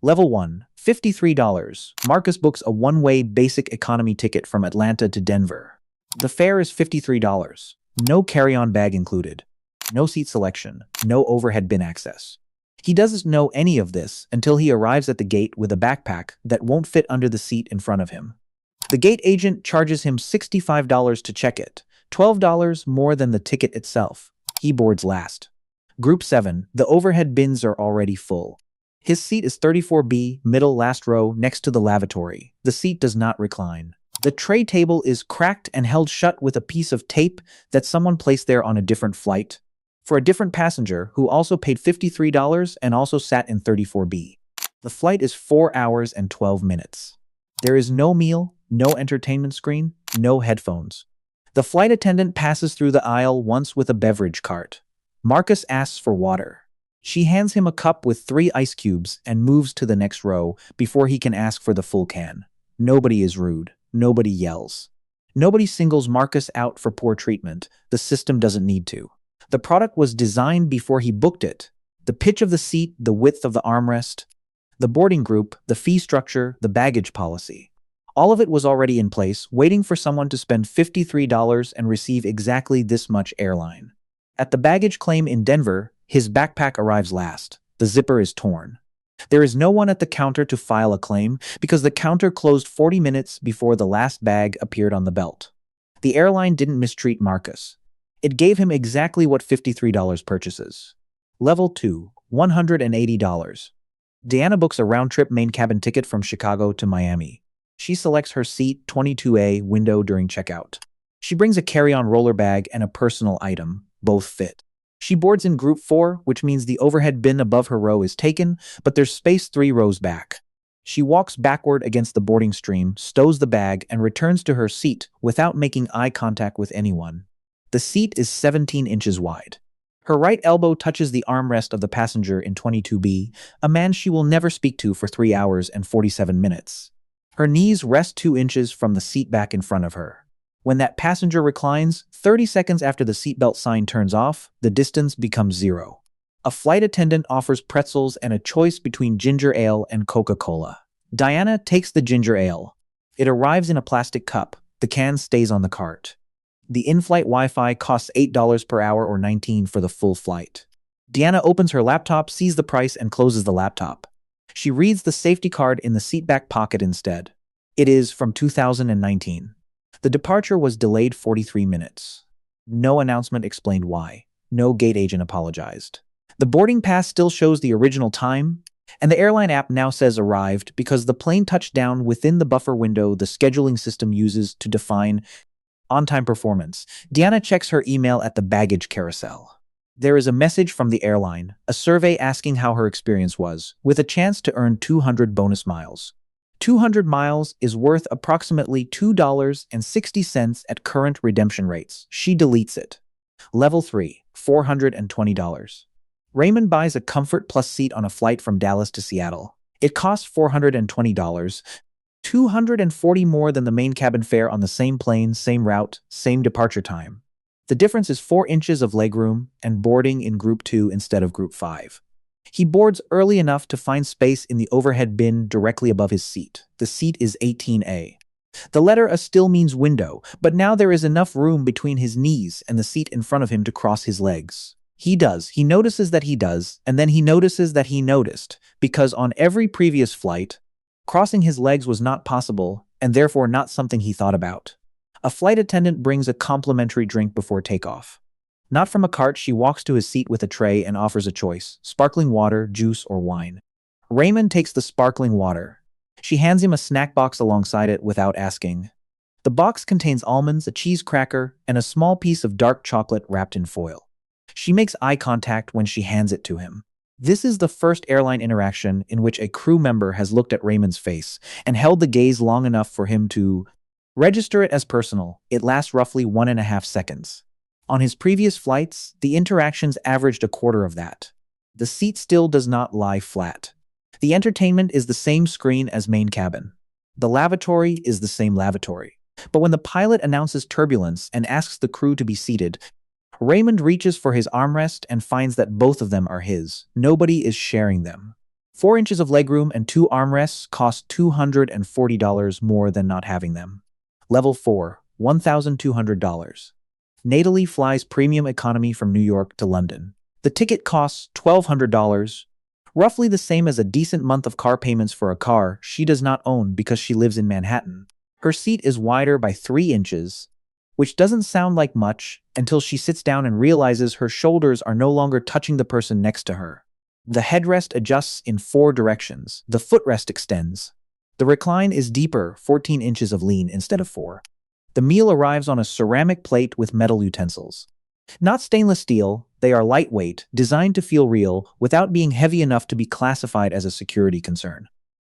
Level 1, $53. Marcus books a one-way basic economy ticket from Atlanta to Denver. The fare is $53. No carry-on bag included. No seat selection. No overhead bin access. He doesn't know any of this until he arrives at the gate with a backpack that won't fit under the seat in front of him. The gate agent charges him $65 to check it, $12 more than the ticket itself. He boards last. Group 7, the overhead bins are already full. His seat is 34B, middle last row, next to the lavatory. The seat does not recline. The tray table is cracked and held shut with a piece of tape that someone placed there on a different flight for a different passenger who also paid $53 and also sat in 34B. The flight is 4 hours and 12 minutes. There is no meal, no entertainment screen, no headphones. The flight attendant passes through the aisle once with a beverage cart. Marcus asks for water. She hands him a cup with 3 ice cubes and moves to the next row before he can ask for the full can. Nobody is rude. Nobody yells. Nobody singles Marcus out for poor treatment. The system doesn't need to. The product was designed before he booked it. The pitch of the seat, the width of the armrest, the boarding group, the fee structure, the baggage policy. All of it was already in place, waiting for someone to spend $53 and receive exactly this much airline. At the baggage claim in Denver, his backpack arrives last. The zipper is torn. There is no one at the counter to file a claim because the counter closed 40 minutes before the last bag appeared on the belt. The airline didn't mistreat Marcus. It gave him exactly what $53 purchases. Level 2, $180. Deanna books a round-trip main cabin ticket from Chicago to Miami. She selects her seat 22A window during checkout. She brings a carry-on roller bag and a personal item, both fit. She boards in group 4, which means the overhead bin above her row is taken, but there's space 3 rows back. She walks backward against the boarding stream, stows the bag, and returns to her seat without making eye contact with anyone. The seat is 17 inches wide. Her right elbow touches the armrest of the passenger in 22B, a man she will never speak to for 3 hours and 47 minutes. Her knees rest 2 inches from the seat back in front of her. When that passenger reclines, 30 seconds after the seatbelt sign turns off, the distance becomes 0. A flight attendant offers pretzels and a choice between ginger ale and Coca-Cola. Diana takes the ginger ale. It arrives in a plastic cup. The can stays on the cart. The in-flight Wi-Fi costs $8 per hour or $19 for the full flight. Deanna opens her laptop, sees the price, and closes the laptop. She reads the safety card in the seatback pocket instead. It is from 2019. The departure was delayed 43 minutes. No announcement explained why. No gate agent apologized. The boarding pass still shows the original time, and the airline app now says arrived because the plane touched down within the buffer window the scheduling system uses to define on-time performance. Deanna checks her email at the baggage carousel. There is a message from the airline, a survey asking how her experience was, with a chance to earn 200 bonus miles. 200 miles is worth approximately $2.60 at current redemption rates. She deletes it. Level 3, $420. Raymond buys a Comfort Plus seat on a flight from Dallas to Seattle. It costs $420, $240 more than the main cabin fare on the same plane, same route, same departure time. The difference is 4 inches of legroom and boarding in Group 2 instead of Group 5. He boards early enough to find space in the overhead bin directly above his seat. The seat is 18A. The letter A still means window, but now there is enough room between his knees and the seat in front of him to cross his legs. He notices that he does, and then he notices that he noticed, because on every previous flight, crossing his legs was not possible, and therefore not something he thought about. A flight attendant brings a complimentary drink before takeoff. Not from a cart, she walks to his seat with a tray and offers a choice: sparkling water, juice, or wine. Raymond takes the sparkling water. She hands him a snack box alongside it without asking. The box contains almonds, a cheese cracker, and a small piece of dark chocolate wrapped in foil. She makes eye contact when she hands it to him. This is the first airline interaction in which a crew member has looked at Raymond's face and held the gaze long enough for him to register it as personal. It lasts roughly 1.5 seconds. On his previous flights, the interactions averaged a quarter of that. The seat still does not lie flat. The entertainment is the same screen as main cabin. The lavatory is the same lavatory. But when the pilot announces turbulence and asks the crew to be seated, Raymond reaches for his armrest and finds that both of them are his. Nobody is sharing them. 4 inches of legroom and 2 armrests cost $240 more than not having them. Level 4, $1,200. Natally flies premium economy from New York to London. The ticket costs $1,200, roughly the same as a decent month of car payments for a car she does not own because she lives in Manhattan. Her seat is wider by 3 inches, which doesn't sound like much until she sits down and realizes her shoulders are no longer touching the person next to her. The headrest adjusts in 4 directions. The footrest extends. The recline is deeper, 14 inches of lean instead of 4. The meal arrives on a ceramic plate with metal utensils. Not stainless steel, they are lightweight, designed to feel real without being heavy enough to be classified as a security concern.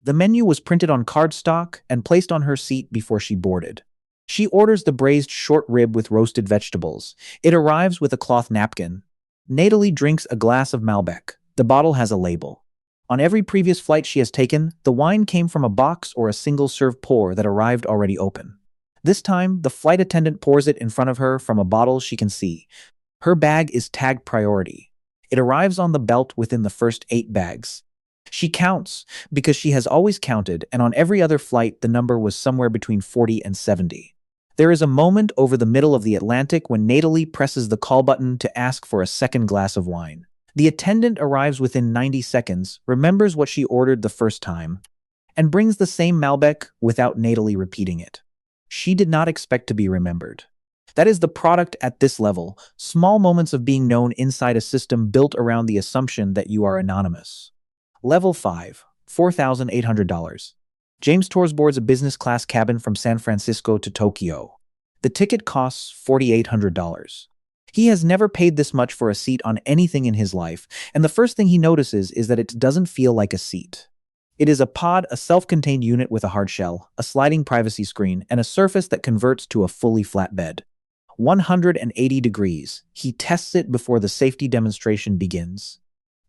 The menu was printed on cardstock and placed on her seat before she boarded. She orders the braised short rib with roasted vegetables. It arrives with a cloth napkin. Natally drinks a glass of Malbec. The bottle has a label. On every previous flight she has taken, the wine came from a box or a single-serve pour that arrived already open. This time, the flight attendant pours it in front of her from a bottle she can see. Her bag is tagged priority. It arrives on the belt within the first 8 bags. She counts because she has always counted, and on every other flight the number was somewhere between 40 and 70. There is a moment over the middle of the Atlantic when Natally presses the call button to ask for a second glass of wine. The attendant arrives within 90 seconds, remembers what she ordered the first time, and brings the same Malbec without Natally repeating it. She did not expect to be remembered. That is the product at this level, small moments of being known inside a system built around the assumption that you are anonymous. Level 5, $4,800. James Torres boards a business class cabin from San Francisco to Tokyo. The ticket costs $4,800. He has never paid this much for a seat on anything in his life, and the first thing he notices is that it doesn't feel like a seat. It is a pod, a self-contained unit with a hard shell, a sliding privacy screen, and a surface that converts to a fully flat bed. 180 degrees. He tests it before the safety demonstration begins.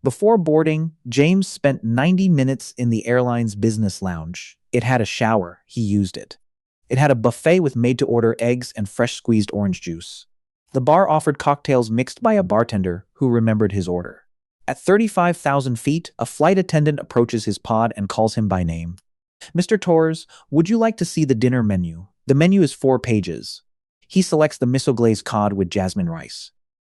Before boarding, James spent 90 minutes in the airline's business lounge. It had a shower. He used it. It had a buffet with made-to-order eggs and fresh squeezed orange juice. The bar offered cocktails mixed by a bartender who remembered his order. At 35,000 feet, a flight attendant approaches his pod and calls him by name. "Mr. Torres, would you like to see the dinner menu?" The menu is 4 pages. He selects the miso-glazed cod with jasmine rice.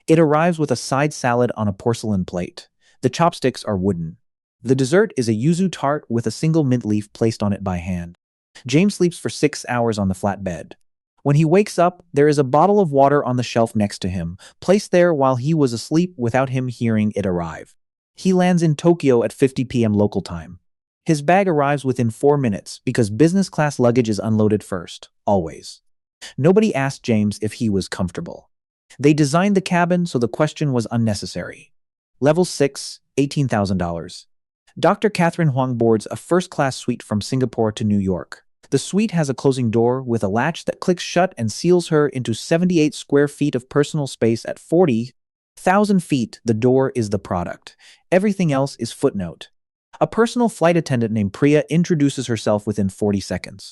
It arrives with a side salad on a porcelain plate. The chopsticks are wooden. The dessert is a yuzu tart with a single mint leaf placed on it by hand. James sleeps for 6 hours on the flat bed. When he wakes up, there is a bottle of water on the shelf next to him, placed there while he was asleep without him hearing it arrive. He lands in Tokyo at 50 p.m. local time. His bag arrives within 4 minutes because business class luggage is unloaded first, always. Nobody asked James if he was comfortable. They designed the cabin so the question was unnecessary. Level 6, $18,000. Dr. Catherine Huang boards a first-class suite from Singapore to New York. The suite has a closing door with a latch that clicks shut and seals her into 78 square feet of personal space at 40,000 feet. The door is the product. Everything else is footnote. A personal flight attendant named Priya introduces herself within 40 seconds.